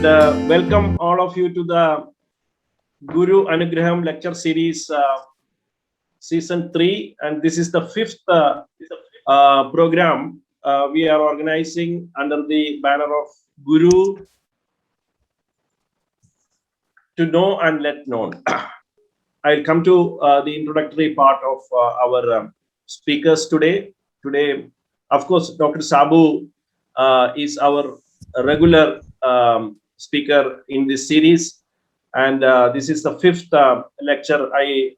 Welcome all of you to the Guru Anugraham lecture series season 3, and this is the fifth program we are organizing under the banner of Guru to know and let known. I'll come to the introductory part of our speakers today. Today, of course, Dr. Sabu is our regular speaker in this series, and this is the fifth lecture. I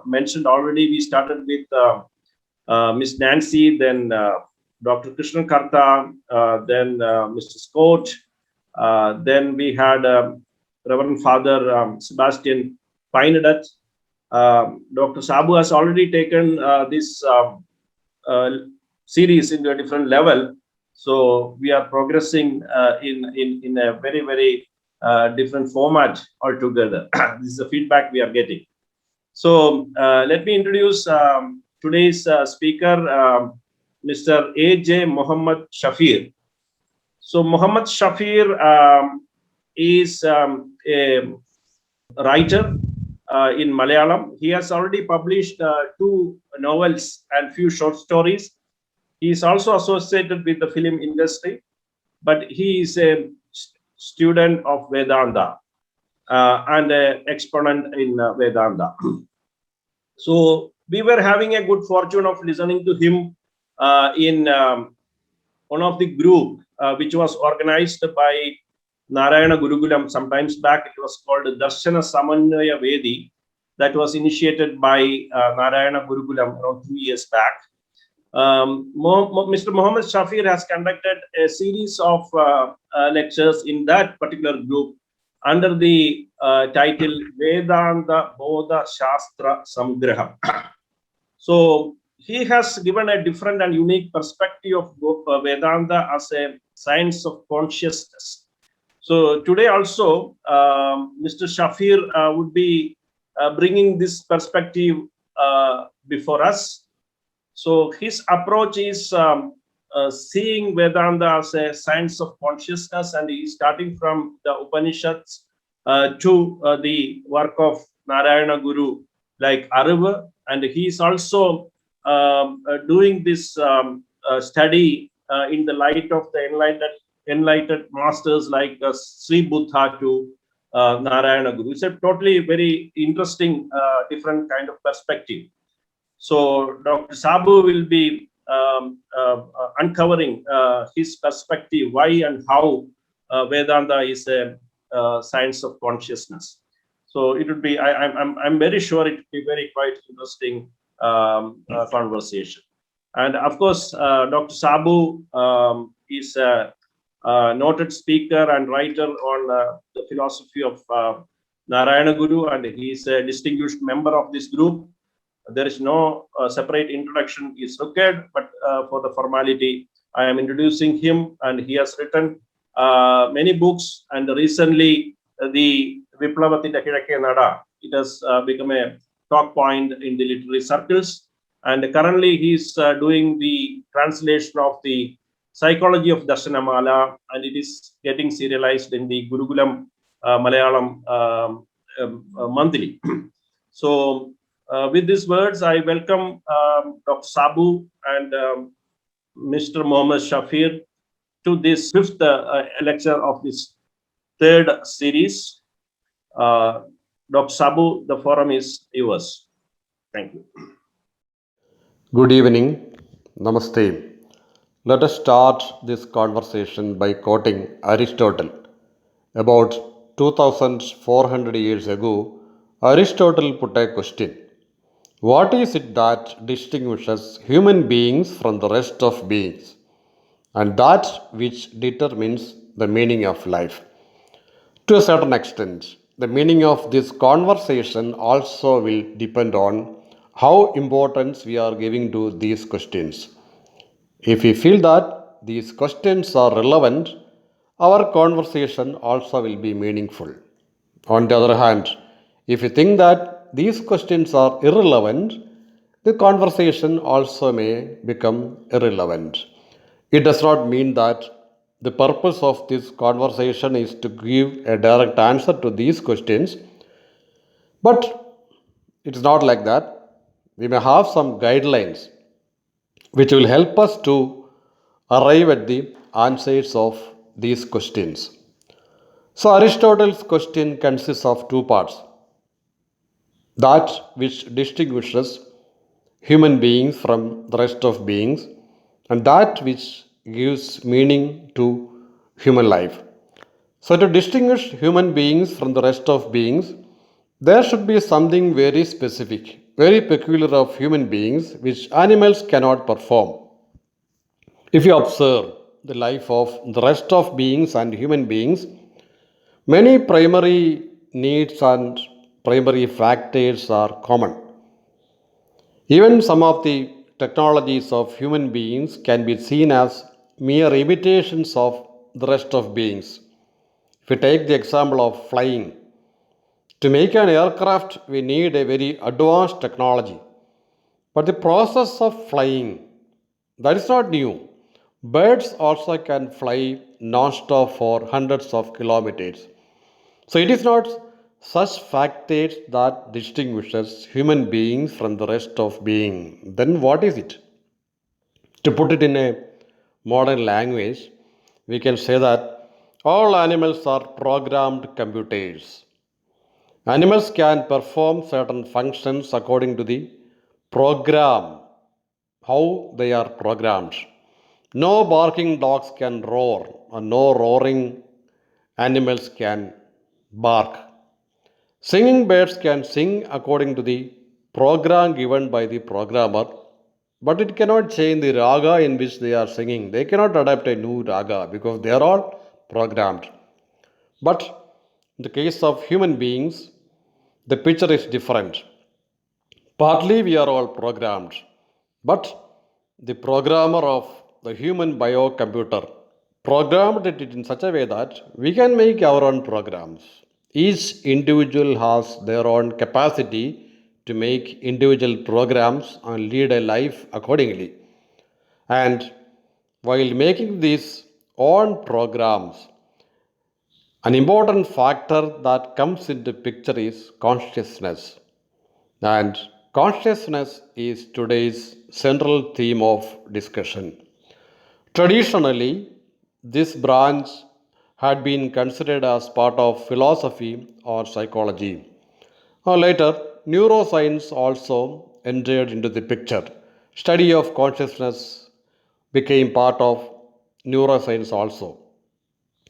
mentioned already. We started with Miss Nancy, then Dr. Krishna Karta, then Mr. Scott, then we had Reverend Father Sebastian Pinedat. Dr. Sabu has already taken this series into a different level. So we are progressing in a very, very different format altogether. This is the feedback we are getting. So let me introduce today's speaker, Mr. J.Muhammed Shafeer. So Muhammad Shafeer is a writer in Malayalam. He has already published 2 novels and few short stories. He is also associated with the film industry, but he is a student of Vedanta and an exponent in Vedanta. So we were having a good fortune of listening to him in one of the group which was organized by Naryana Gurukulam. Sometimes back it was called Darshana Samanvaya Vedi, that was initiated by Naryana Gurukulam around 2 years back. Mr. Muhammad Shafeer has conducted a series of lectures in that particular group under the title Vedanta Bodha Shastra Samgraham. So he has given a different and unique perspective of Vedanta as a science of consciousness. So today also, Mr. Shafeer would be bringing this perspective before us. So his approach is seeing Vedanta as a science of consciousness, and he is starting from the Upanishads to the work of Narayana Guru like Arivu, and he is also doing this study in the light of the enlightened masters like Sri Buddha to Narayana Guru. It's a totally very interesting, different kind of perspective. So Dr. Sabu will be uncovering his perspective, why and how Vedanta is a science of consciousness. So it would be, I'm very sure it will be very quite interesting conversation. And of course, Dr. Sabu is a noted speaker and writer on the philosophy of Narayana Guru, and he is a distinguished member of this group. There is no separate introduction is required, but for the formality, I am introducing him, and he has written many books, and recently the Viplavati Dakirake Nada, it has become a talk point in the literary circles, and currently he is doing the translation of the Psychology of Darshanamala, and it is getting serialized in the Gurukulam Malayalam monthly. So with these words, I welcome Dr. Sabu and Mr. Muhammad Shafeer to this fifth lecture of this third series. Dr. Sabu, the forum is yours. Thank you. Good evening. Namaste. Let us start this conversation by quoting Aristotle. About 2400 years ago, Aristotle put a question. What is it that distinguishes human beings from the rest of beings, and that which determines the meaning of life? To a certain extent, the meaning of this conversation also will depend on how importance we are giving to these questions. If we feel that these questions are relevant, our conversation also will be meaningful. On the other hand, if we think that these questions are irrelevant, the conversation also may become irrelevant. It does not mean that the purpose of this conversation is to give a direct answer to these questions, but it's not like that. We may have some guidelines which will help us to arrive at the answers of these questions. So, Aristotle's question consists of two parts: that which distinguishes human beings from the rest of beings, and that which gives meaning to human life. So, to distinguish human beings from the rest of beings, there should be something very specific, very peculiar of human beings which animals cannot perform. If you observe the life of the rest of beings and human beings, many primary needs and primary factors are common. Even some of the technologies of human beings can be seen as mere imitations of the rest of beings. If we take the example of flying, to make an aircraft we need a very advanced technology. But the process of flying, that is not new. Birds also can fly non-stop for hundreds of kilometers. So it is not such factors that distinguishes human beings from the rest of being. Then what is it? To put it in a modern language, we can say that all animals are programmed computers. Animals can perform certain functions according to the program, how they are programmed. No barking dogs can roar, and no roaring animals can bark. Singing birds can sing according to the program given by the programmer, but it cannot change the raga in which they are singing. They cannot adapt a new raga because they are all programmed. But in the case of human beings, the picture is different. Partly we are all programmed, but the programmer of the human biocomputer programmed it in such a way that we can make our own programs. Each individual has their own capacity to make individual programs and lead a life accordingly. And while making these own programs, an important factor that comes into picture is consciousness. And consciousness is today's central theme of discussion. Traditionally, this branch had been considered as part of philosophy or psychology. Later, neuroscience also entered into the picture. Study of consciousness became part of neuroscience also.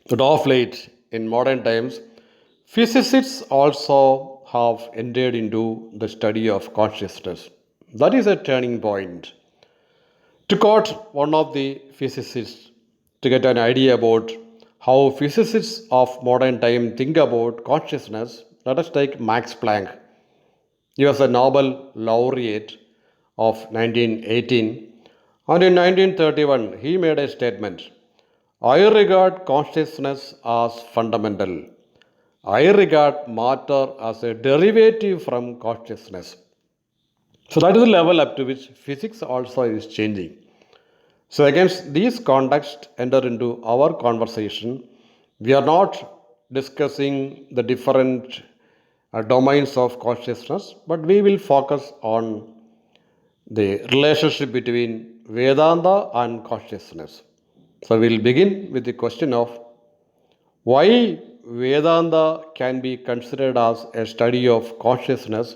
But of late, in modern times, physicists also have entered into the study of consciousness. That is a turning point. To quote one of the physicists, to get an idea about how physicists of modern time think about consciousness, let us take Max Planck. He was a Nobel laureate of 1918, and in 1931 he made a statement: I regard consciousness as fundamental. I regard matter as a derivative from consciousness. So that is the level up to which physics also is changing. So against these contexts enter into our conversation, we are not discussing the different domains of consciousness, but we will focus on the relationship between Vedanta and consciousness. So we'll begin with the question of why Vedanta can be considered as a study of consciousness,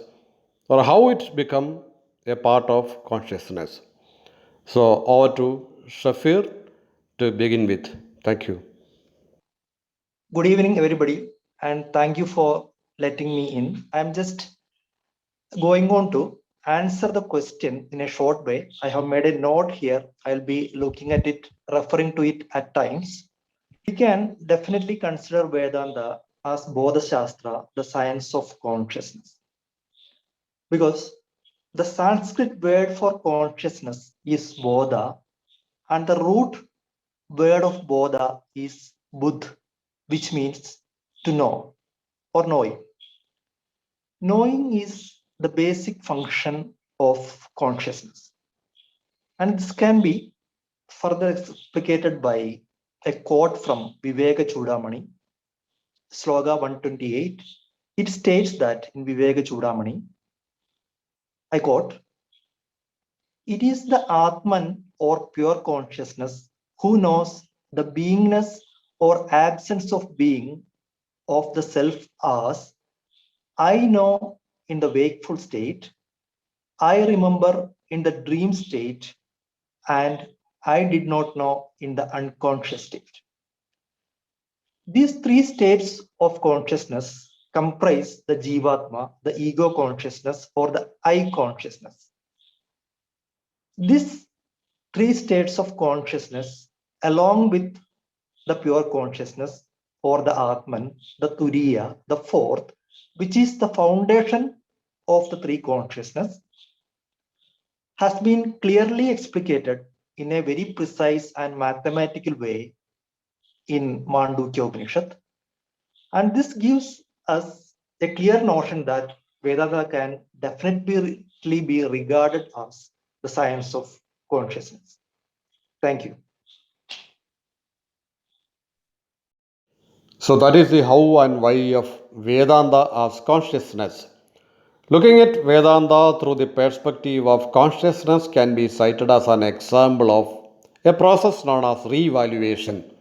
or how it's become a part of consciousness. So over to Shafir to begin with. Thank you. Good evening, everybody, and thank you for letting me in. I'm just going on to answer the question in a short way. I have made a note here. I'll be looking at it, referring to it at times. We can definitely consider Vedanta as Bodha Shastra, the science of consciousness, because the Sanskrit word for consciousness is Bodha, and the root word of Bodha is Budh, which means to know or knowing. Knowing is the basic function of consciousness. And this can be further explicated by a quote from Viveka Chudamani, Sloga 128. It states that in Viveka Chudamani, I quote, "It is the Atman or pure consciousness who knows the beingness or absence of being of the self as I know in the wakeful state, I remember in the dream state, and I did not know in the unconscious state." These three states of consciousness comprise the Jivatma, the ego consciousness, or the I consciousness. These three states of consciousness, along with the pure consciousness, or the Atman, the Turiya, the fourth, which is the foundation of the three consciousness, has been clearly explicated in a very precise and mathematical way in Madukyopanishad. And this gives us a clear notion that Vedanta can definitely be regarded as the science of consciousness. Thank you. So that is the how and why of Vedanta as consciousness. Looking at Vedanta through the perspective of consciousness can be cited as an example of a process known as re-evaluation.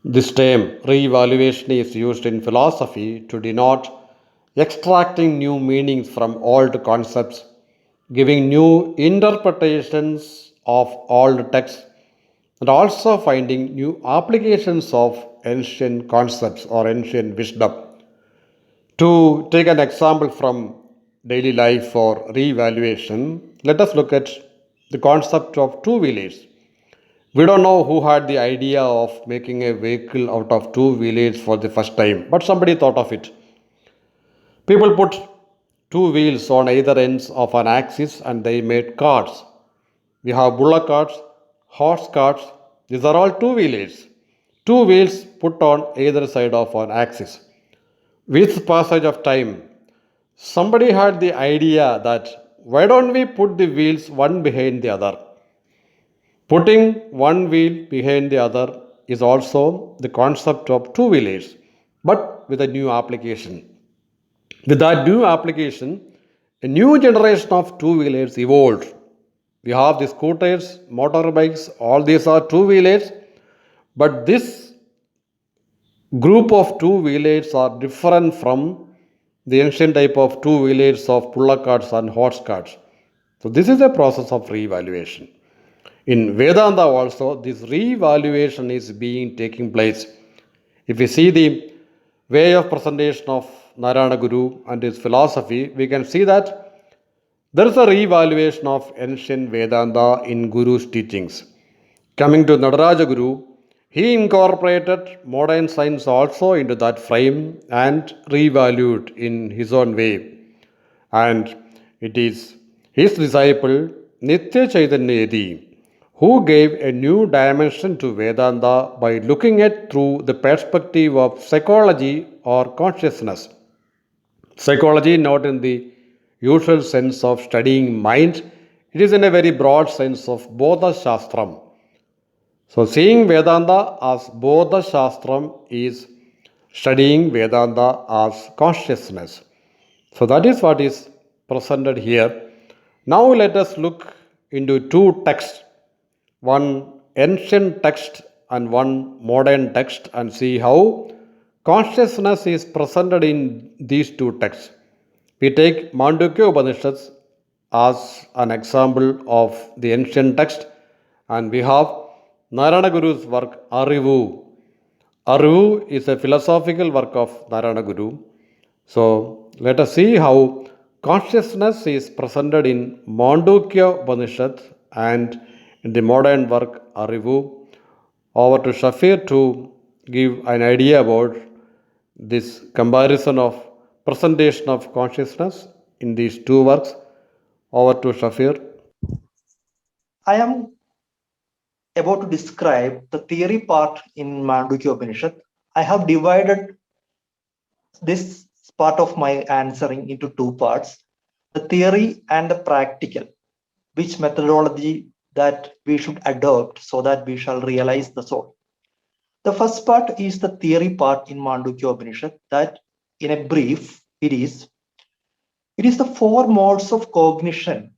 This term, re-evaluation, is used in philosophy to denote extracting new meanings from old concepts, giving new interpretations of old texts, and also finding new applications of ancient concepts or ancient wisdom. To take an example from daily life for re-evaluation, let us look at the concept of two-wheelers. We don't know who had the idea of making a vehicle out of two-wheelers for the first time, but somebody thought of it. People put two wheels on either ends of an axis and they made carts. We have bullock carts, horse carts. These are all two-wheelers. Two wheels put on either side of an axis. With passage of time, somebody had the idea that why don't we put the wheels one behind the other? Putting one wheel behind the other is also the concept of two-wheelers, but with a new application. With that new application, a new generation of two-wheelers evolved. We have the scooters, motorbikes, all these are two-wheelers, but this group of two-wheelers are different from the ancient type of two-wheelers of bullock carts and horse carts. So this is a process of re-evaluation. In Vedanta also, this re-evaluation is being taking place. If we see the way of presentation of Naryana Guru and his philosophy, we can see that there is a re-evaluation of ancient Vedanta in Guru's teachings. Coming to Nataraja Guru, he incorporated modern science also into that frame and revalued in his own way. And it is his disciple Nitya Chaitanya Yadi who gave a new dimension to Vedanta by looking at through the perspective of psychology or consciousness. Psychology not in the usual sense of studying mind, it is in a very broad sense of Bodha Shastram. So, seeing Vedanta as Bodha Shastram is studying Vedanta as consciousness. So, that is what is presented here. Now, let us look into two texts, one ancient text and one modern text, and see how consciousness is presented in these two texts. We take Madukyopanishad as an example of the ancient text, and we have Naryana Guru's work Arivu. Arivu is a philosophical work of Naryana Guru. So let us see how consciousness is presented in Madukyopanishad and in the modern work Arivu. Over to Shafeer to give an idea about this comparison of presentation of consciousness in these two works. Over to Shafeer. I am about to describe the theory part in Madukyopanishad. I have divided this part of my answering into two parts, the theory and the practical, which methodology that we should adopt so that we shall realize the soul. The first part is the theory part in Madukyopanishad, that in a brief, it is the four modes of cognition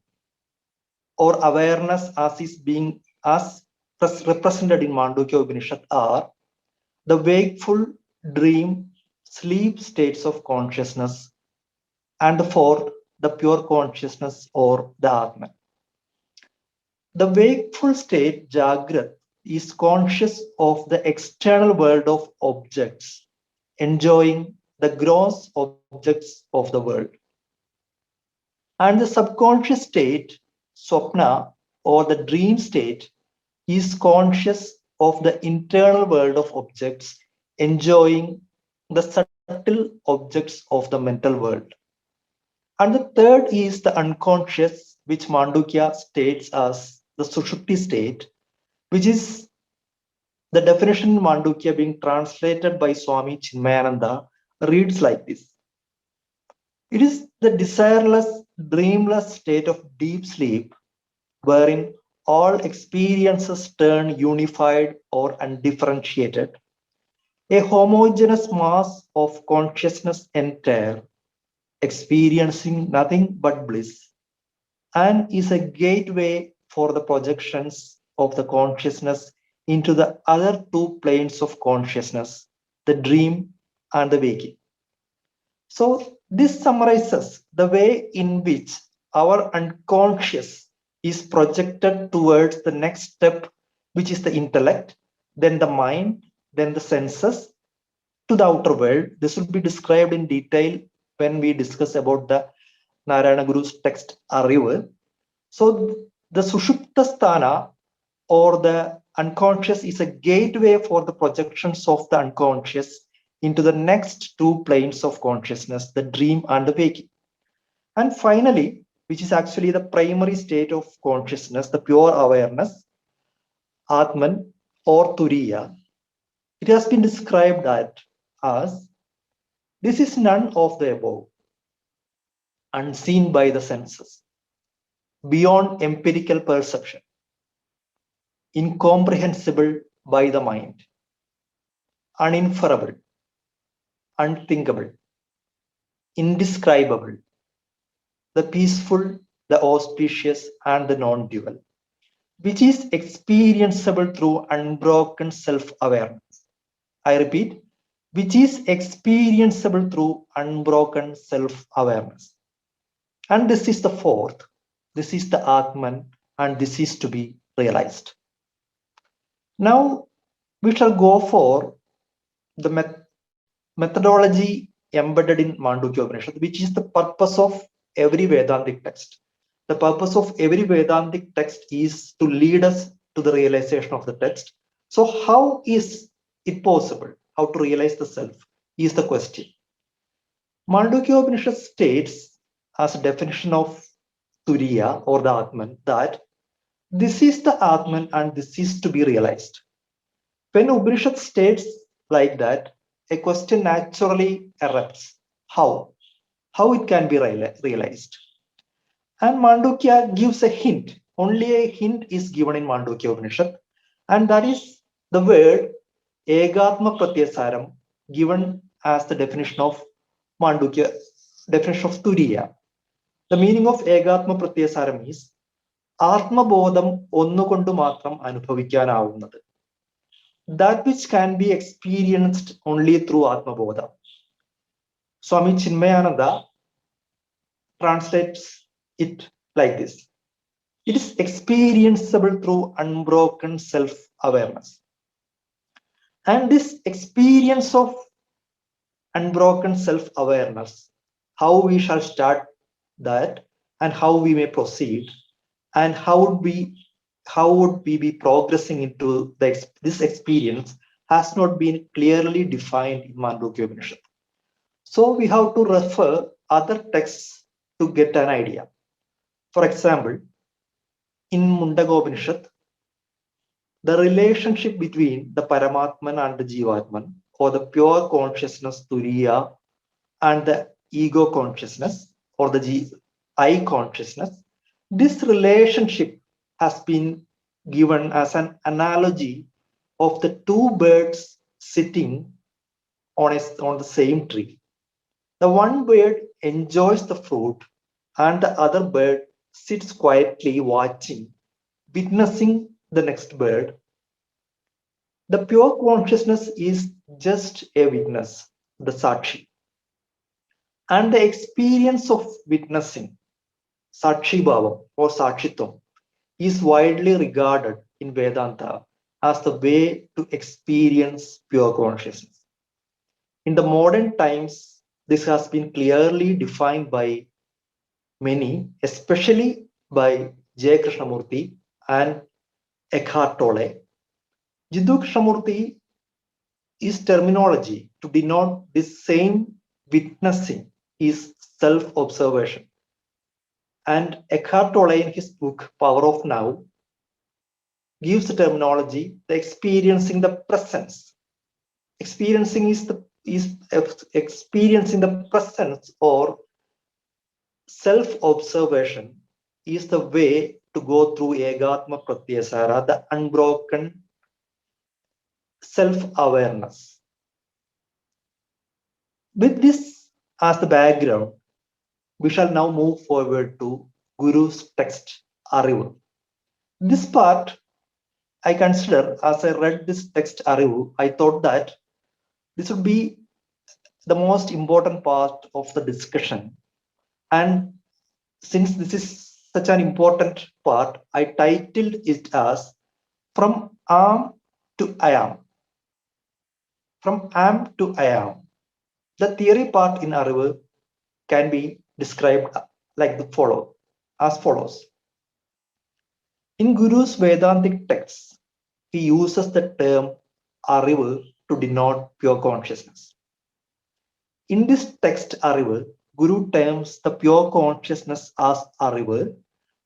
or awareness as represented in Madukyopanishad are the wakeful, dream, sleep states of consciousness, and the fourth, the pure consciousness or the Atman. The wakeful state, Jagrat, is conscious of the external world of objects, enjoying the gross objects of the world. And the subconscious state, Swapna, or the dream state, is conscious of the internal world of objects, enjoying the subtle objects of the mental world. And the third is the unconscious, which Mandukya states as the Sushupti state, which is the definition in Mandukya being translated by Swami Chinmayananda reads like this. It is the desireless, dreamless state of deep sleep, wherein all experiences turn unified or undifferentiated, a homogeneous mass of consciousness entire, experiencing nothing but bliss, and is a gateway for the projections of the consciousness into the other two planes of consciousness, the dream and the waking. So this summarizes the way in which our unconscious is projected towards the next step, which is the intellect, then the mind, then the senses, to the outer world. This will be described in detail when we discuss about the Naryana Gurus text Arivu. So the Sushuptasthana or the unconscious is a gateway for the projections of the unconscious into the next two planes of consciousness, the dream and the waking. And finally, which is actually the primary state of consciousness, the pure awareness, Atman or Turiya, it has been described as this is none of the above, unseen by the senses, beyond empirical perception, incomprehensible by the mind, uninferable, unthinkable, indescribable, the peaceful, the auspicious, and the non-dual, which is experienceable through unbroken self-awareness. I repeat, which is experienceable through unbroken self-awareness. And this is the fourth. This is the Atman, and this is to be realized. Now, we shall go for the methodology embedded in Madukyopanishad, which is the purpose of every Vedantic text. The purpose of every Vedantic text is to lead us to the realization of the text. So how is it possible? How to realize the self is the question. Madukyopanishad states as a definition of Turiya or the Atman that this is the Atman and this is to be realized. When Upanishad states like that, a question naturally erupts. How? How it can be realized? And Mandukya gives a hint. Only a hint is given in Mandukya Upanishad, and that is the word Egatma Pratyasaram, given as the definition of Mandukya, definition of Turiya. The meaning of Egatma Pratyasaram is Atmabodham onnukondu matram anubhavikkanavunnathu. That which can be experienced only through Atmabodha. Swami Chinmayananda translates it like this. It is experienceable through unbroken self-awareness. And this experience of unbroken self-awareness, how we shall start that and how we may proceed and how would we be progressing into this experience has not been clearly defined in Madukyopanishad. So we have to refer other texts to get an idea. For example, in Mundagopanishad, the relationship between the Paramatman and the Jivatman, or the pure consciousness Turiya and the ego consciousness, or the I consciousness, this relationship has been given as an analogy of the two birds sitting on the same tree. The one bird enjoys the fruit and the other bird sits quietly watching, witnessing the next bird. The pure consciousness is just a witness, the Sakshi. And the experience of witnessing, Sakshi Bhavam or Sakshitvam, is widely regarded in Vedanta as the way to experience pure consciousness. In the modern times, this has been clearly defined by many, especially by J. Krishnamurti and Eckhart Tolle. Jiddu Krishnamurti is terminology to denote this same witnessing is self-observation. And Eckhart Tolle in his book Power of Now gives the terminology the experiencing the presence. Experiencing is experiencing the presence or self-observation is the way to go through Egatma Pratyasara, the unbroken self-awareness. With this as the background, we shall now move forward to Guru's text, Arivu. This part I consider, as I read this text, Arivu, I thought that this would be the most important part of the discussion. And since this is such an important part, I titled it as From Am to I Am. From Am to I Am. The theory part in Arivu can be described like as follows. In Guru's Vedantic texts, he uses the term Arivu to denote pure consciousness. In this text, Arivu, Guru terms the pure consciousness as Arivu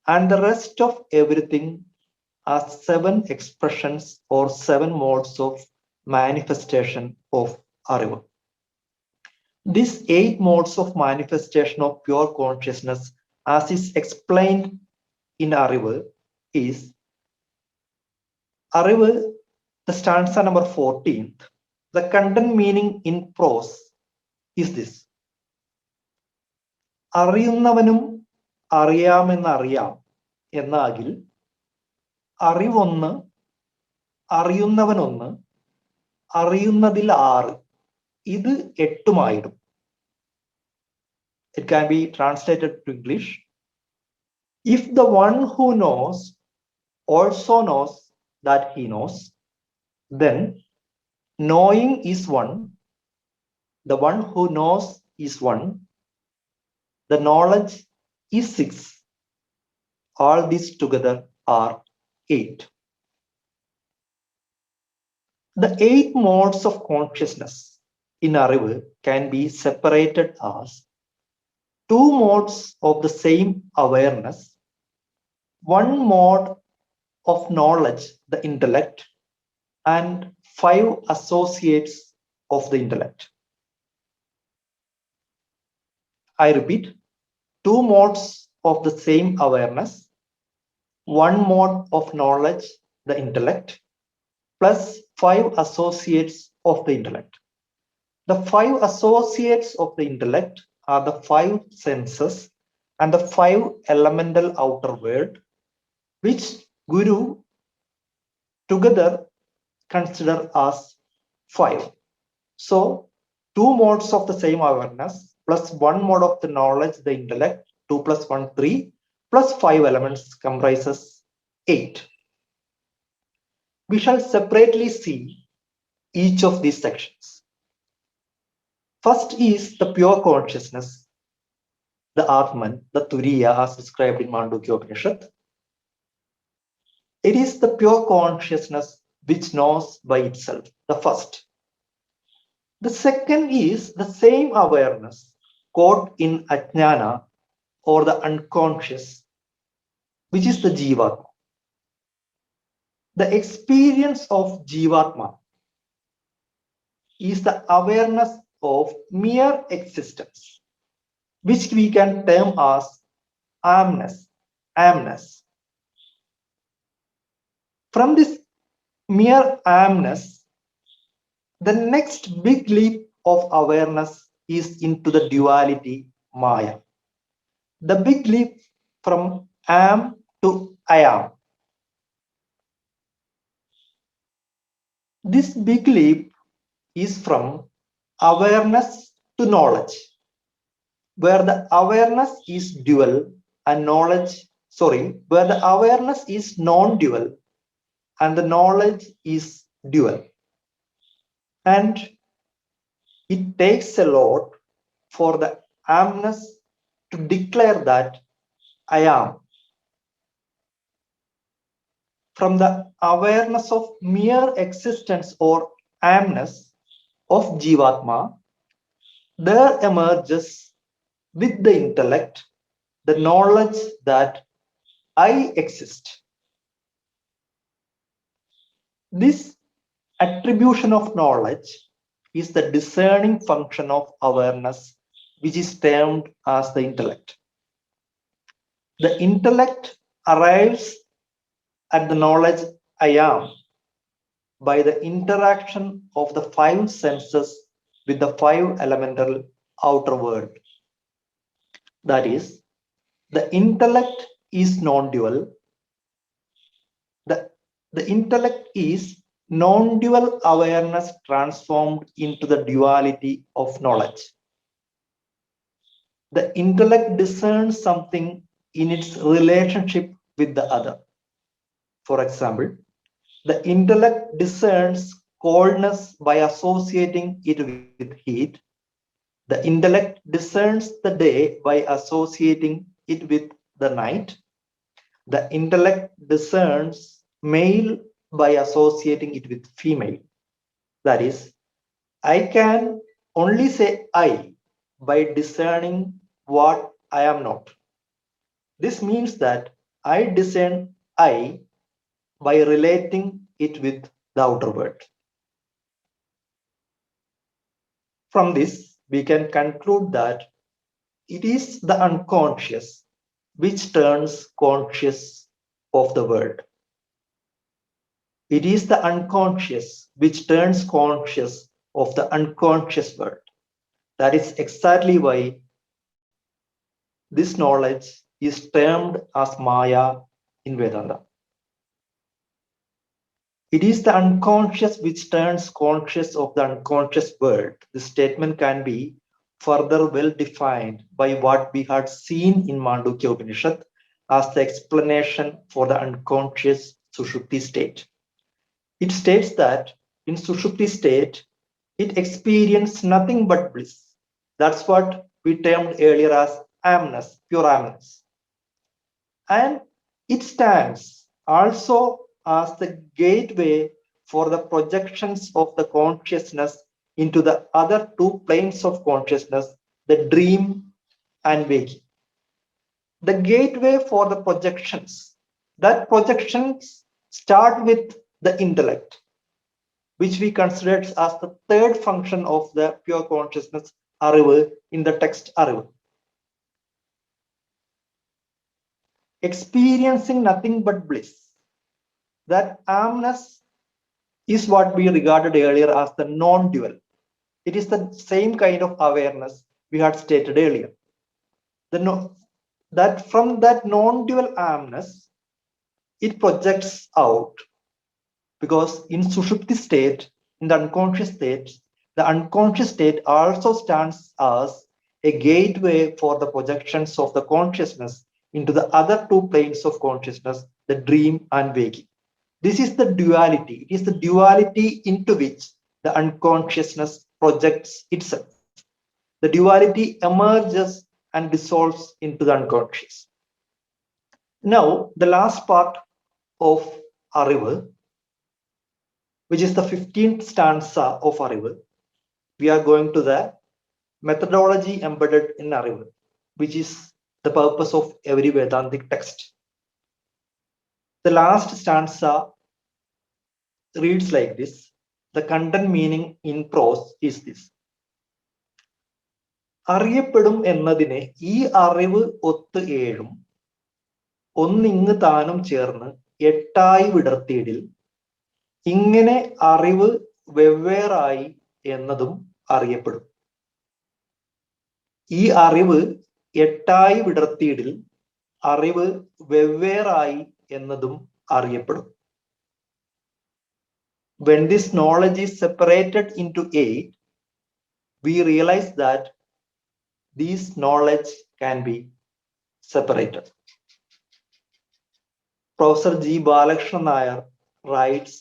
and the rest of everything as 7 expressions or 7 modes of manifestation of Arivu. These 8 modes of manifestation of pure consciousness, as is explained in Arivu, is Arivu, the stanza number 14th. The content meaning in prose is this. അറിയുന്നവനും അറിയാമെന്നറിയാം എന്നാകിൽ അറിവൊന്ന് അറിയുന്നവനൊന്ന് അറിയുന്നതിൽ 6 ഇത് 8ഉമായിടും. It can be translated to English. If the one who knows also knows that he knows, then knowing is one, the one who knows is one, the knowledge is 6. All these together are 8. The 8 modes of consciousness in Arivu can be separated as 2 modes of the same awareness, 1 mode of knowledge, the intellect, and 5 associates of the intellect. I repeat, 2 modes of the same awareness, 1 mode of knowledge, the intellect, plus 5 associates of the intellect. The 5 associates of the intellect are the 5 senses and the 5 elemental outer world, which Guru together consider as 5. So 2 modes of the same awareness plus 1 mode of the knowledge, the intellect, 2 plus 1, 3, plus 5 elements comprises 8. We shall separately see each of these sections. First is the pure consciousness, the Atman, the Turiya, as described in Madukyopanishad. It is the pure consciousness which knows by itself, the first. The second is the same awareness caught in Ajnana or the unconscious, which is the Jivatma. The experience of Jivatma is the awareness of mere existence, which we can term as amness. From this mere amness, The next big leap of awareness is into the duality Maya. The big leap from am to I am. This big leap is from awareness to knowledge, where the awareness is dual and where the awareness is non-dual and the knowledge is dual. And it takes a lot for the amness to declare that I am. From the awareness of mere existence or amness of Jivatma, there emerges with the intellect the knowledge that I exist. This attribution of knowledge is the discerning function of awareness, which is termed as the intellect. The intellect arrives at the knowledge I am by the interaction of the five senses with the five elemental outer world. That is, the intellect is non-dual. The intellect is non-dual awareness transformed into the duality of knowledge. The intellect discerns something in its relationship with the other. For example, the intellect discerns coldness by associating it with heat. The intellect discerns the day by associating it with the night. The intellect discerns male by associating it with female. That is, I can only say I by discerning what I am not. This means that I discern I by relating it with the outer world. From this, we can conclude that it is the unconscious which turns conscious of the world. It is the unconscious which turns conscious of the unconscious world. That is exactly why this knowledge is termed as Maya in Vedanta. It is the unconscious which turns conscious of the unconscious world. This statement can be further well defined by what we had seen in Madukyopanishad as the explanation for the unconscious Sushupti state. It states that in Sushupti state, it experiences nothing but bliss. That's what we termed earlier as amness, pure amness. And it stands also as the gateway for the projections of the consciousness into the other two planes of consciousness, the dream and waking. The gateway for the projections, that projections start with the intellect, which we consider as the third function of the pure consciousness, Arivu, in the text Arivu. Experiencing nothing but bliss. That amness is what we regarded earlier as the non-dual. It is the same kind of awareness we had stated earlier. That from that non-dual amness, it projects out, because in Sushupti state, in the unconscious state also stands as a gateway for the projections of the consciousness into the other two planes of consciousness, the dream and waking. This is the duality. It is the duality into which the unconsciousness projects itself. The duality emerges and dissolves into the unconscious. Now, the last part of Arivu, which is the 15th stanza of Arivu, we are going to the methodology embedded in Arivu, which is the purpose of every Vedantic text. The last stanza reads like this. The content meaning in prose is this. അറിയപ്പെടും എന്നതിനെ ഈ അറിവ് ഒത്ത് ഏഴും ഒന്നിങ്ങ് താനും ചേർന്ന് എട്ടായി വിടർത്തിയിടിൽ ഇങ്ങനെ അറിവ് വെവ്വേറായി എന്നതും അറിയപ്പെടും. ഈ അറിവ് എട്ടായി വിടർത്തിയിടിൽ അറിവ് വെവ്വേറായി എന്നതും അറിയപ്പെടും. When this knowledge is separated into eight, we realize that these knowledge can be separated. Professor G. Balakrishnan Nair writes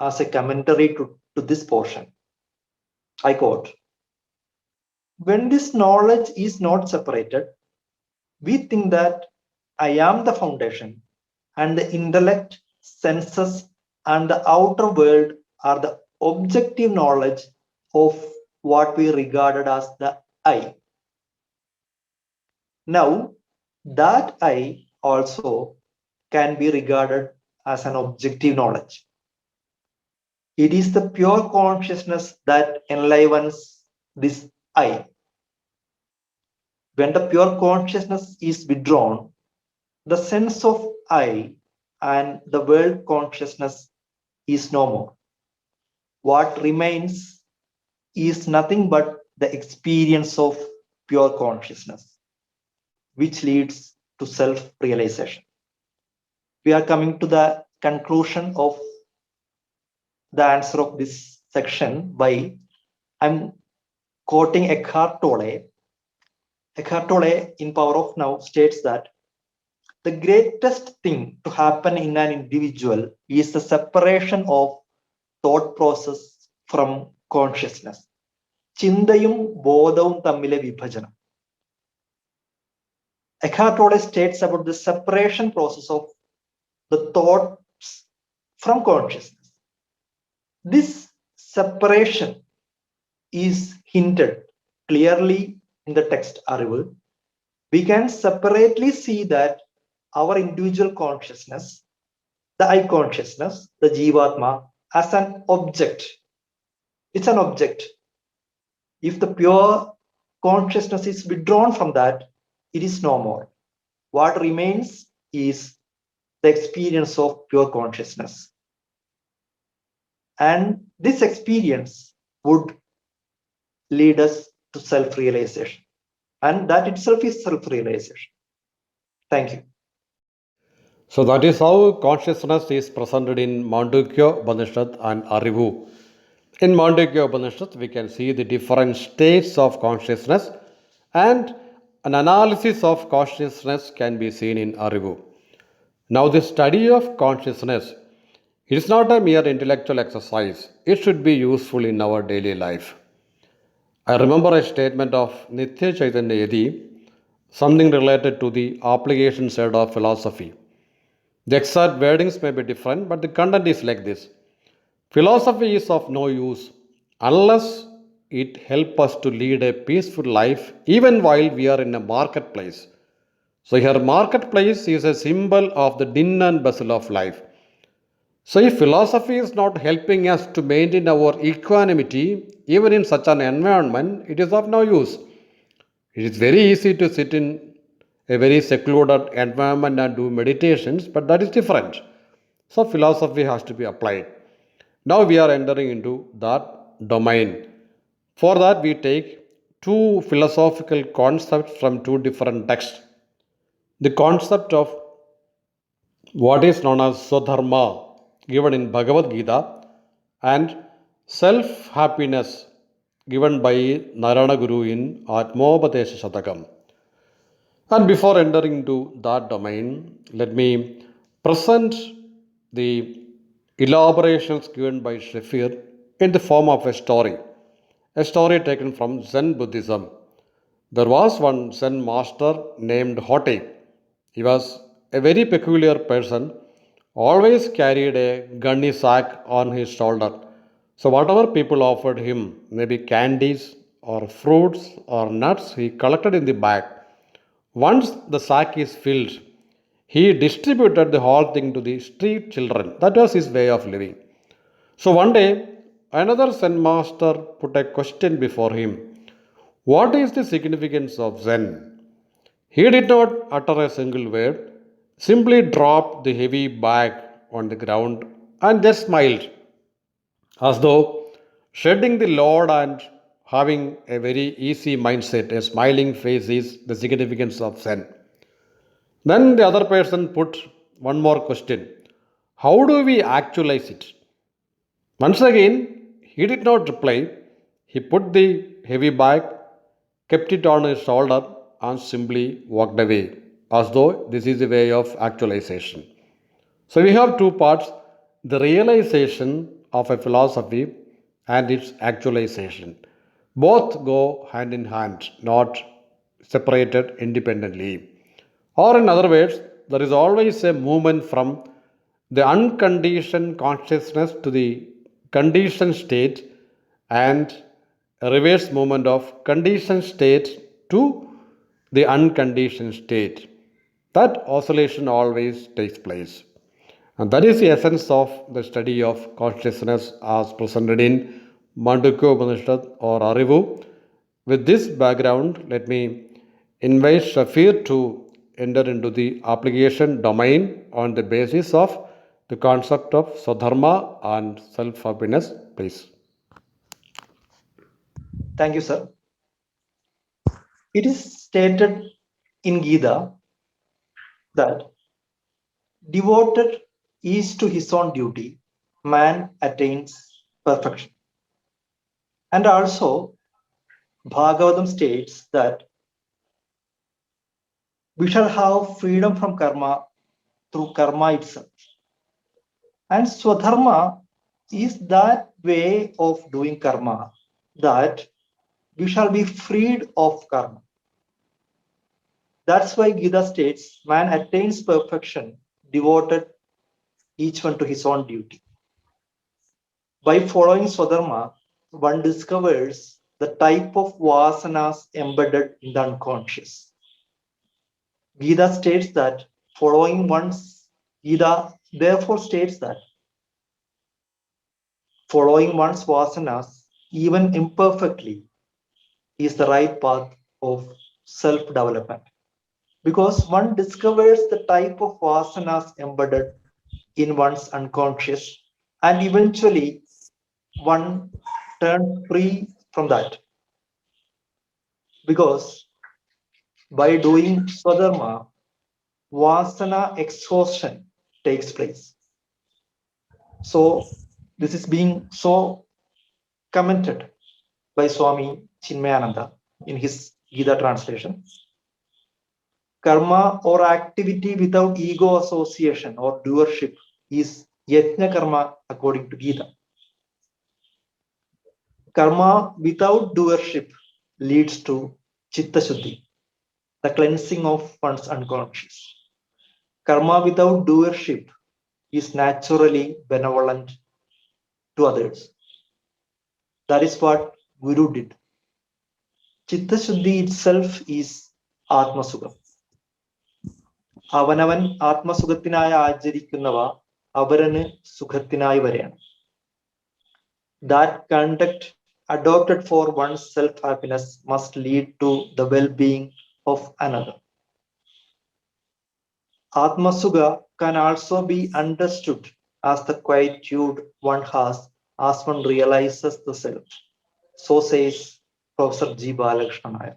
as a commentary to this portion, I quote, "When this knowledge is not separated, we think that I am the foundation, and the intellect, senses, and the outer world are the objective knowledge of what we regarded as the I. Now, that I also can be regarded as an objective knowledge. It is the pure consciousness that enlivens this I. When the pure consciousness is withdrawn, the sense of I and the world consciousness is no more. What remains is nothing but the experience of pure consciousness, which leads to self-realization." We are coming to the conclusion of the answer of this section by I'm quoting Eckhart Tolle. Eckhart Tolle in Power of Now states that the greatest thing to happen in an individual is the separation of thought process from consciousness. ചിന്തയും ബോധവും തമ്മിലെ വിഭജനം. Eckhart Tolle states about the separation process of the thoughts from consciousness. This separation is hinted clearly in the text Arivu. We can separately see that our individual consciousness, the I consciousness, the Jivatma, as an object. It's an object. If the pure consciousness is withdrawn from that, it is no more. What remains is the experience of pure consciousness. And this experience would lead us to self-realization. And that itself is self-realization. Thank you. So that is how consciousness is presented in Madukyopanishad and Arivu. In Madukyopanishad, we can see the different states of consciousness, and an analysis of consciousness can be seen in Arivu. Now, the study of consciousness is not a mere intellectual exercise. It should be useful in our daily life. I remember a statement of Nitya Chaitanya Yedi, something related to the application side of philosophy. The exact wordings may be different, but the content is like this. Philosophy is of no use unless it helps us to lead a peaceful life even while we are in a marketplace. So here marketplace is a symbol of the din and bustle of life. So if philosophy is not helping us to maintain our equanimity even in such an environment, it is of no use. It is very easy to sit in a very secluded environment and do meditations, but that is different. So philosophy has to be applied. Now we are entering into that domain. For that we take two philosophical concepts from two different texts. The concept of what is known as Swadharma given in Bhagavad Gita and self-happiness given by Naryana Guru in Atmopadesha Shatakam. And before entering into that domain, let me present the elaborations given by Shafeer in the form of a story taken from Zen Buddhism. There was one Zen master named Hote. He was a very peculiar person, always carried a gunny sack on his shoulder. So whatever people offered him, maybe candies or fruits or nuts, he collected in the bag. Once the sack is filled, he distributed the whole thing to the street children. That was his way of living. So one day, another Zen master put a question before him. What is the significance of Zen? He did not utter a single word, simply dropped the heavy bag on the ground and just smiled, as though Shedding the load and having a very easy mindset, a smiling face is the significance of Zen. Then the other person put one more question. How do we actualize it? Once again, he did not reply. He put the heavy bag, kept it on his shoulder, and simply walked away, as though this is the way of actualization. So we have two parts, the realization of a philosophy and its actualization. Both go hand in hand, not separated independently. Or, in other words, there is always a movement from the unconditioned consciousness to the conditioned state, and a reverse movement of conditioned state to the unconditioned state. That oscillation always takes place. And that is the essence of the study of consciousness as presented in Madukyopanishad or Arivu. With this background, let me invite Shafeer to enter into the application domain on the basis of the concept of Swadharma and self-happiness, please. Thank you, sir. It is stated in Gita that devoted is to his own duty, man attains perfection. And also, Bhagavatam states that we shall have freedom from karma through karma itself. And Swadharma is that way of doing karma that we shall be freed of karma. That's why Gita states man attains perfection, devoted each one to his own duty. By following Swadharma, one discovers the type of vasanas embedded in the unconscious. Gita states that Gita therefore states that following one's vasanas, even imperfectly, is the right path of self-development. Because one discovers the type of vasanas embedded in one's unconscious, and eventually one turns free from that. Because by doing Swadharma, vasana exhaustion takes place. So this is being so commented by Swami Chinmayananda in his Gita translation. Karma or activity without ego association or doership is yajna karma according to Gita. Karma without doership leads to chitta shuddhi, the cleansing of one's unconscious. Karma without doership is naturally benevolent to others. That is what Guru did. Chitta shuddhi itself is Atmasugam. അവനവൻ ആത്മസുഖത്തിനായി ആചരിക്കുന്നവ അവരന് സുഖത്തിനായി വരെയാണ്. That conduct adopted for one's self-happiness must lead to the well-being of another. Atmasugha can also be understood as the quietude one has as one realizes the self. So says Professor G. Balakrishnan.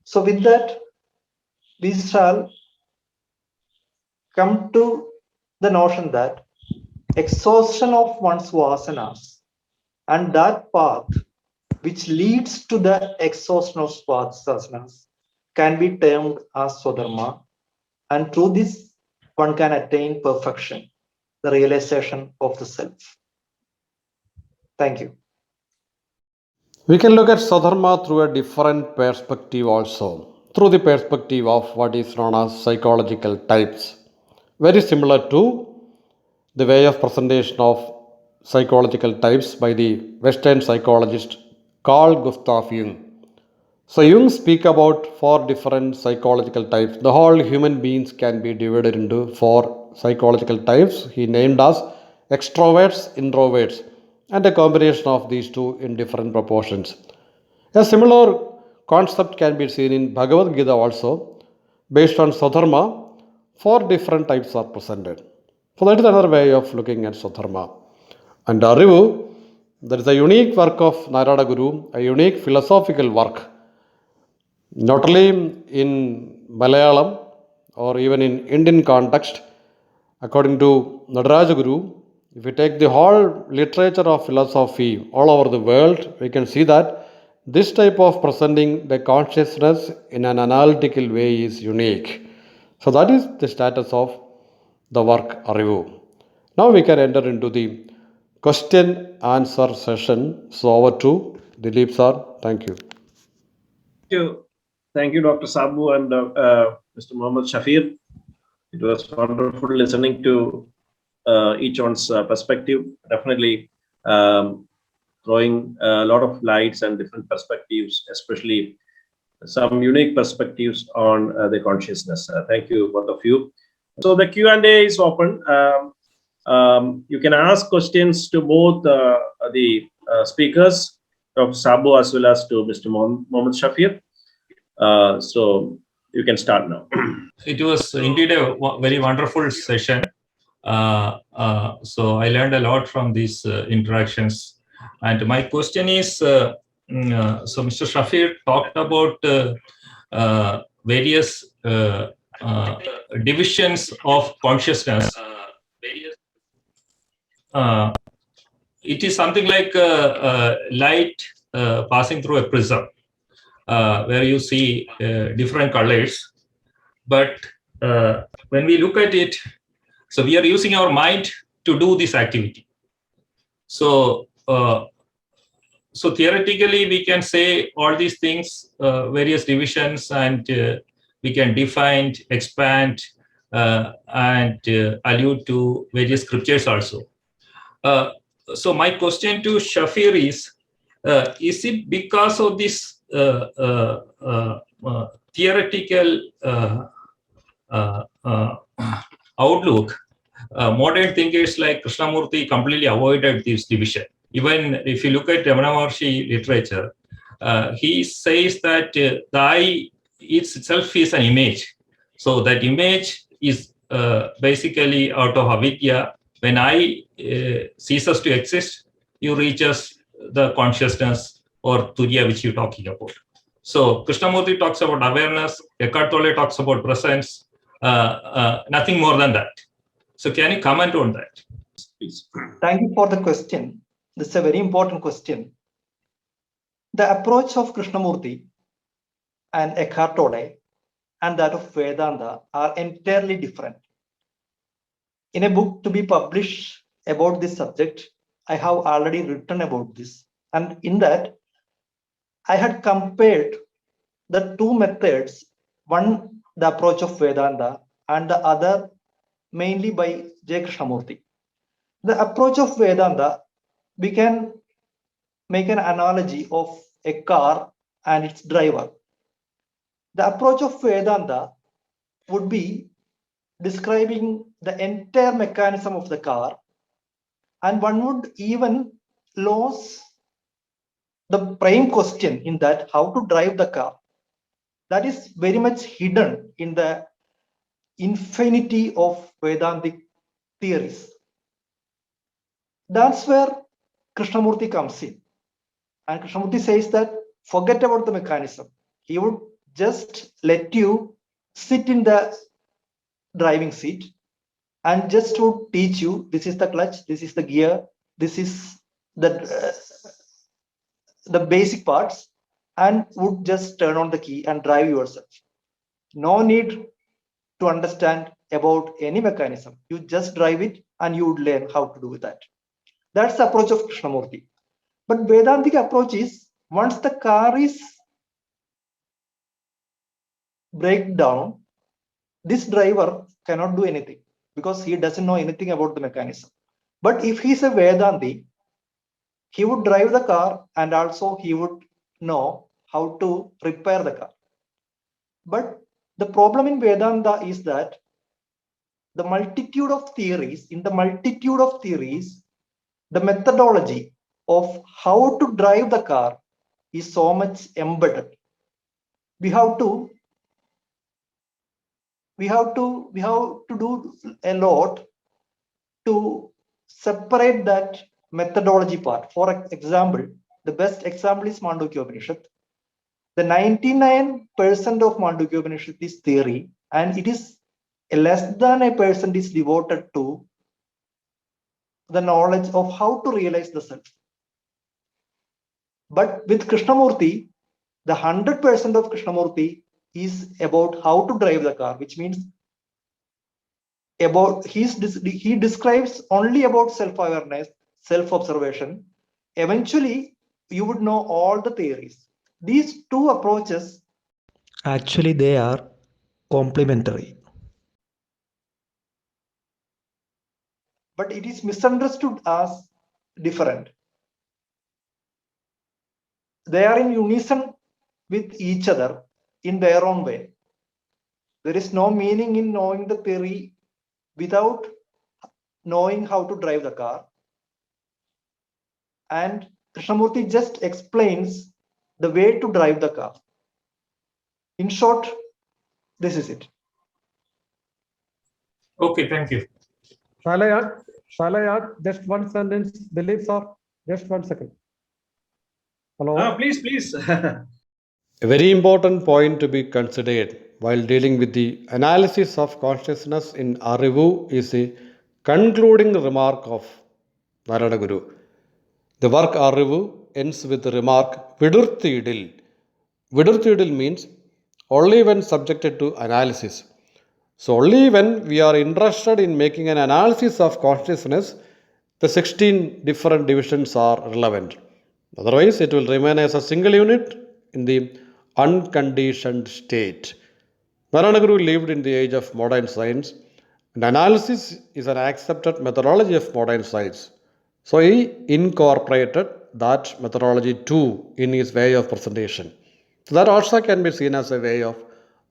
So with that, we shall come to the notion that exhaustion of one's vasanas and that path which leads to the exhaustion of vasanas can be termed as Swadharma, and through this one can attain perfection, the realization of the self. Thank you. We can look at Swadharma through a different perspective also, through the perspective of what is known as psychological types. Very similar to the way of presentation of psychological types by the Western psychologist Carl Gustav Jung. So Jung speak about four different psychological types. The whole human beings can be divided into four psychological types. He named as extroverts, introverts, and a combination of these two in different proportions. A similar concept can be seen in Bhagavad Gita also. Based on Swadharma, four different types are presented. So that is another way of looking at Swadharma. And Arivu, There is a unique work of Naryana Guru, a unique philosophical work, not only in Malayalam or even in Indian context. According to Naryana Guru, if we take the whole literature of philosophy all over the world, we can see that this type of presenting the consciousness in an analytical way is unique. So that is the status of the work Arivu. Now we can enter into the question answer session. So over to Dileep sir. Thank you. Thank you, Dr. Sabu and Mr. Muhammad Shafeer. It was wonderful listening to each one's perspective. Definitely throwing a lot of lights and different perspectives, especially some unique perspectives on the consciousness. Thank you, both of you. So the Q&A is open. You can ask questions to both the speakers, Dr. Sabu as well as to Mr. Muhammad Shafeer. So you can start now. It was indeed a very wonderful session. So I learned a lot from these interactions. And my question is, so Mr. Shafeer talked about various divisions of consciousness. It is something like light passing through a prism, where you see different colors. But when we look at it, so we are using our mind to do this activity. So, so theoretically, we can say all these things, various divisions, and we can define, expand, and allude to various scriptures also. So my question to Shafeer is it because of this theoretical outlook, modern thinkers like Krishnamurti completely avoided this division? Even if you look at Ramana Maharshi literature, he says that the eye itself is an image. So that image is basically out of avidya. When eye ceases to exist, you reaches the consciousness or turiya, which you're talking about. So Krishnamurti talks about awareness, Eckhart Tolle talks about presence, nothing more than that. So can you comment on that, please? Thank you for the question. This is a very important question. The approach of Krishnamurti and Eckhart Tolle and that of Vedanta are entirely different. In a book to be published about this subject, I have already written about this. And in that, I had compared the two methods, one the approach of Vedanta and the other mainly by J. Krishnamurti. The approach of Vedanta, we can make an analogy of a car and its driver. The approach of Vedanta would be describing the entire mechanism of the car, and one would even lose the prime question in that, how to drive the car. That is very much hidden in the infinity of Vedantic theories. That's where Krishnamurti comes in. And Krishnamurti says that forget about the mechanism. He would just let you sit in the driving seat and just would teach you, this is the clutch, this is the gear, this is the basic parts, and would just turn on the key and drive yourself. No need to understand about any mechanism. You just drive it and you would learn how to do that. That's the approach of Krishnamurti. But Vedantic approach is, once the car is break down, this driver cannot do anything because he doesn't know anything about the mechanism. But if he's a Vedanti, he would drive the car and also he would know how to repair the car. But the problem in Vedanta is that the multitude of theories, the methodology of how to drive the car is so much embedded. We have to do a lot to separate that methodology part. For example, the best example is Madukyopanishad. The 99% of Madukyopanishad is theory, and it is less than a percent is devoted to the knowledge of how to realize the self. But with Krishnamurti, the 100% of Krishnamurti is about how to drive the car, which means about he describes only about self-awareness, self-observation. Eventually, you would know all the theories. These two approaches, actually, they are complementary. But it is misunderstood as different. They are in unison with each other in their own way. There is no meaning in knowing the theory without knowing how to drive the car. And Krishnamurti just explains the way to drive the car. In short, this is it. Okay, thank you. Shall I add just one sentence, Dileep sir? Just 1 second. Hello. Please. A very important point to be considered while dealing with the analysis of consciousness in Arivu is the concluding remark of Naryana Guru. The work Arivu ends with the remark Vidurthidil. Vidurthidil means only when subjected to analysis. So, only when we are interested in making an analysis of consciousness, the 16 different divisions are relevant. Otherwise, it will remain as a single unit in the unconditioned state. Naryana Guru lived in the age of modern science, and analysis is an accepted methodology of modern science. So, he incorporated that methodology too in his way of presentation. So, that also can be seen as a way of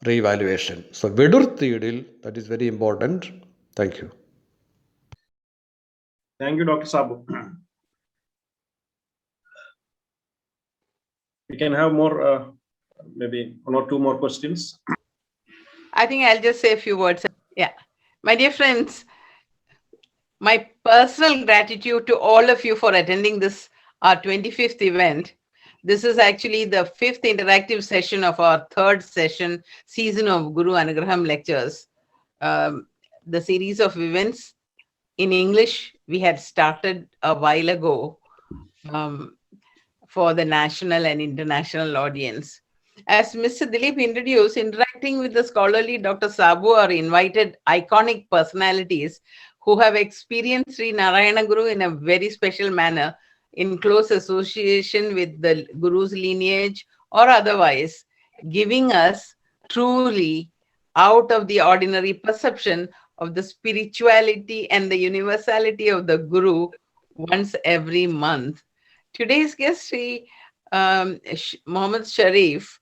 re-evaluation. So, Vidurthidil, that is very important. Thank you. Thank you, Dr. Sabu. We can have more, maybe 1 or 2 more questions. I think I'll just say a few words. Yeah. My dear friends, my personal gratitude to all of you for attending this, our 25th event. This is actually the 5th interactive session of our 3rd season of Guru Anugraham lectures. The series of events in English, we had started a while ago for the national and international audience. As Mr. Dileep introduced, interacting with the scholarly Dr. Sabu are invited iconic personalities who have experienced Sri Narayana Guru in a very special manner, in close association with the Guru's lineage or otherwise, giving us truly out of the ordinary perception of the spirituality and the universality of the Guru once every month. Today's guest, Sri Muhammad Sharif,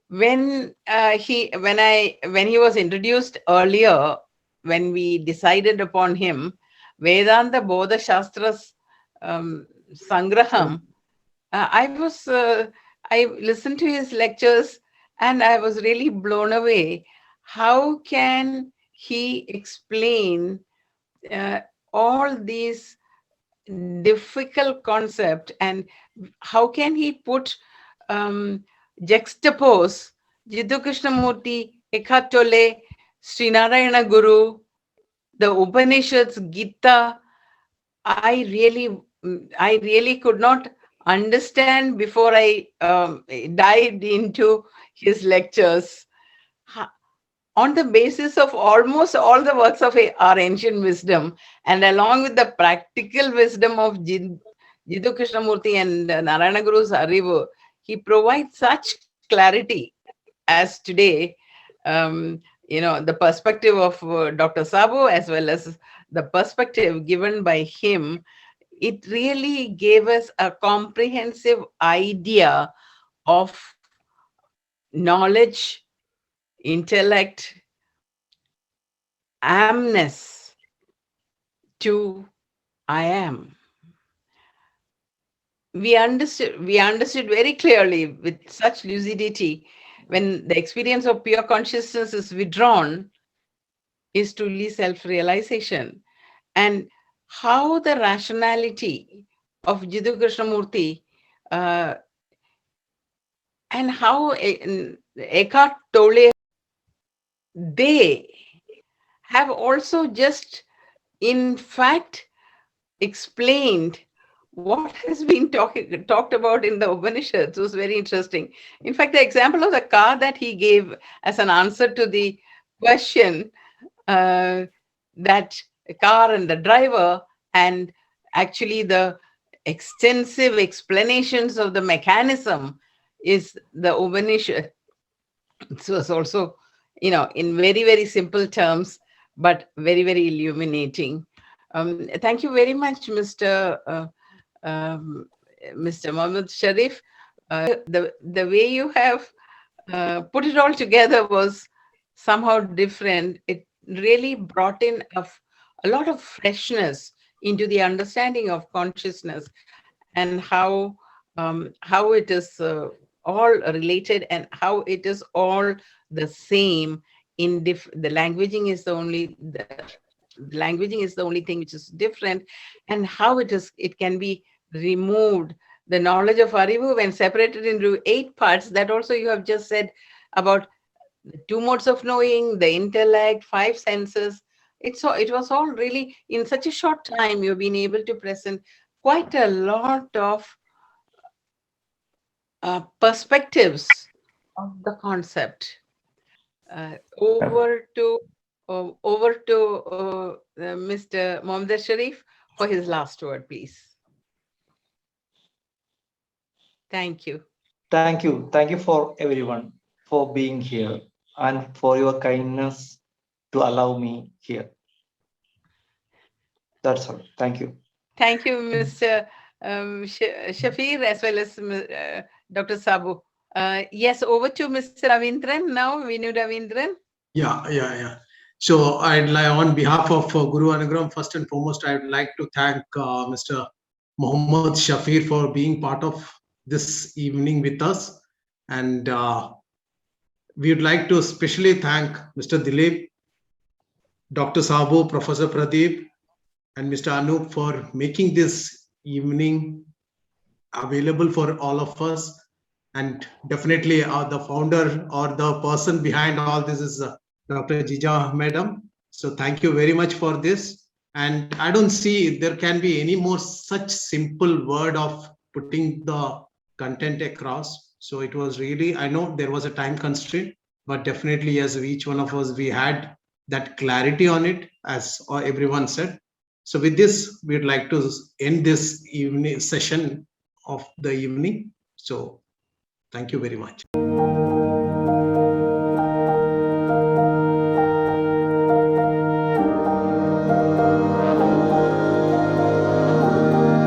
when he was introduced earlier, when we decided upon him, Vedanta Bodha Shastras Sangraham, I listened to his lectures and I was really blown away. How can he explain all these difficult concepts, and how can he put juxtapose Jiddu Krishnamurti, Eckhart Tolle, Sri Narayana Guru, the Upanishads, Gita? I really could not understand before I dived into his lectures. On the basis of almost all the works of our ancient wisdom, and along with the practical wisdom of Jiddu Krishnamurti and Narayana Guru's Arivu, he provides such clarity as today. The perspective of Dr. Sabu as well as the perspective given by him, it really gave us a comprehensive idea of knowledge, intellect, amness to I am. We understood very clearly with such lucidity, when the experience of pure consciousness is withdrawn, is truly self-realization. And how the rationality of Jiddu Krishnamurti and how Eckhart Tolle, they have also just, in fact, explained what has been talked about in the Upanishads. Was very interesting. In fact, the example of the car that he gave as an answer to the question, that car and the driver, and actually the extensive explanations of the mechanism is the Upanishad. This was also, in very, very simple terms, but very, very illuminating. Thank you very much, Mr. Muhammad Sharif. The way you have put it all together was somehow different. It really brought in a lot of freshness into the understanding of consciousness, and how it is all related, and how it is all the same in the languaging is the only thing which is different, and how it can be removed. The knowledge of Arivu, when separated into 8 parts, that also you have just said about the 2 modes of knowing, the intellect, 5 senses. It was all really, in such a short time, you've been able to present quite a lot of perspectives of the concept. Over to Mr. Muhammad Sharif for his last word, please. Thank you. Thank you. Thank you for everyone for being here and for your kindness to allow me here. That's all. Thank you. Thank you, Mr. Shafeer, as well as Dr. Sabu. Yes, over to Mr. Ravindran now, Venu Ravindran. Yeah. So I'd like, on behalf of Guru Anugraham, first and foremost, I would like to thank Mr. Muhammad Shafeer for being part of this evening with us. And we would like to especially thank Mr. Dileep, Dr. Sabu, Professor Pradeep, and Mr. Anup for making this evening available for all of us. And definitely the founder or the person behind all this is Dr. Jija Madam. So thank you very much for this. And I don't see there can be any more such simple word of putting the content across. So it was really, I know there was a time constraint, but definitely as each one of us, we had that clarity on it, as everyone said. So with this, we'd like to end this evening session of the evening. So thank you very much.